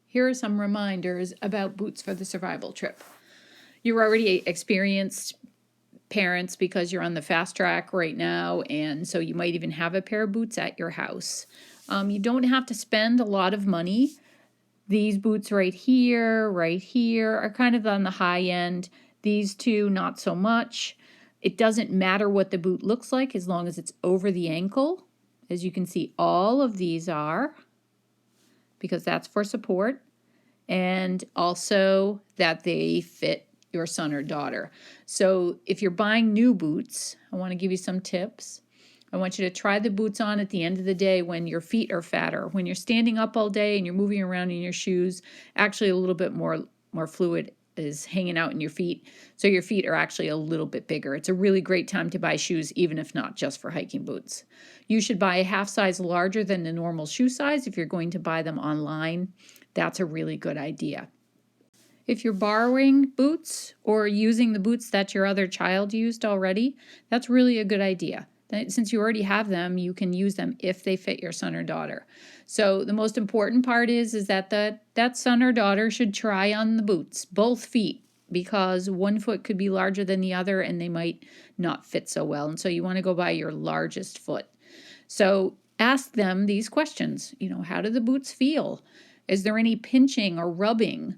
Here are some reminders about boots for the survival trip. You're already experienced parents because you're on the fast track right now, and so you might even have a pair of boots at your house. You don't have to spend a lot of money. These boots right here, are kind of on the high end. These two, not so much. It doesn't matter what the boot looks like as long as it's over the ankle. As you can see, all of these are, because that's for support, and also that they fit your son or daughter. So if you're buying new boots, I want to give you some tips. I want you to try the boots on at the end of the day when your feet are fatter. When you're standing up all day and you're moving around in your shoes, actually a little bit more fluid is hanging out in your feet. So your feet are actually a little bit bigger. It's a really great time to buy shoes, even if not just for hiking boots. You should buy a half size larger than the normal shoe size if you're going to buy them online. That's a really good idea. If you're borrowing boots or using the boots that your other child used already, that's really a good idea. Since you already have them, you can use them if they fit your son or daughter. So the most important part is that that son or daughter should try on the boots, both feet, because one foot could be larger than the other and they might not fit so well. And so you want to go by your largest foot. So ask them these questions. How do the boots feel? Is there any pinching or rubbing?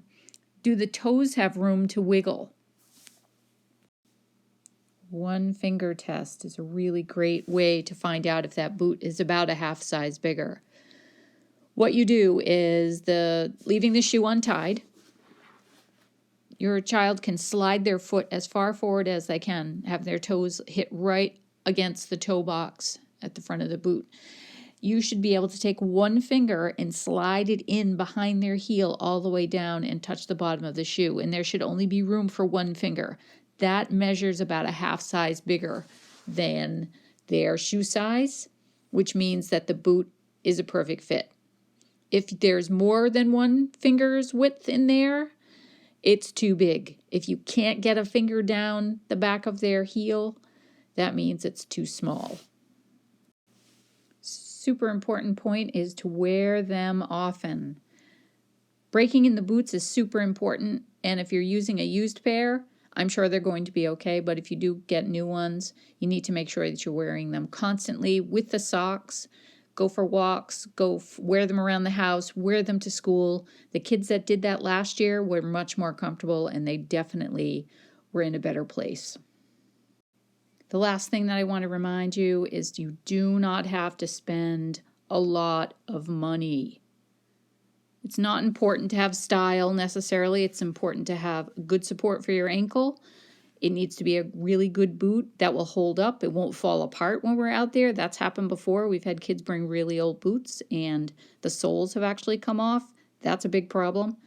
Do the toes have room to wiggle? One finger test is a really great way to find out if that boot is about a half size bigger. What you do is leaving the shoe untied. Your child can slide their foot as far forward as they can, have their toes hit right against the toe box at the front of the boot. You should be able to take one finger and slide it in behind their heel all the way down and touch the bottom of the shoe. And there should only be room for one finger. That measures about a half size bigger than their shoe size, which means that the boot is a perfect fit. If there's more than one finger's width in there, it's too big. If you can't get a finger down the back of their heel, that means it's too small. Super important point is to wear them often. Breaking in the boots is super important, and if you're using a used pair, I'm sure they're going to be okay, but if you do get new ones, you need to make sure that you're wearing them constantly with the socks. Go for walks, wear them around the house, wear them to school. The kids that did that last year were much more comfortable, and they definitely were in a better place. The last thing that I want to remind you is you do not have to spend a lot of money. It's not important to have style necessarily. It's important to have good support for your ankle. It needs to be a really good boot that will hold up. It won't fall apart when we're out there. That's happened before. We've had kids bring really old boots and the soles have actually come off. That's a big problem.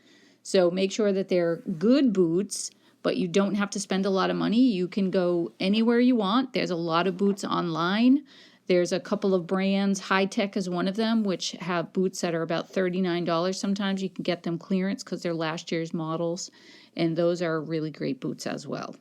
So make sure that they're good boots, but you don't have to spend a lot of money. You can go anywhere you want. There's a lot of boots online. There's a couple of brands, High Tech is one of them, which have boots that are about $39. Sometimes you can get them clearance because they're last year's models, and those are really great boots as well.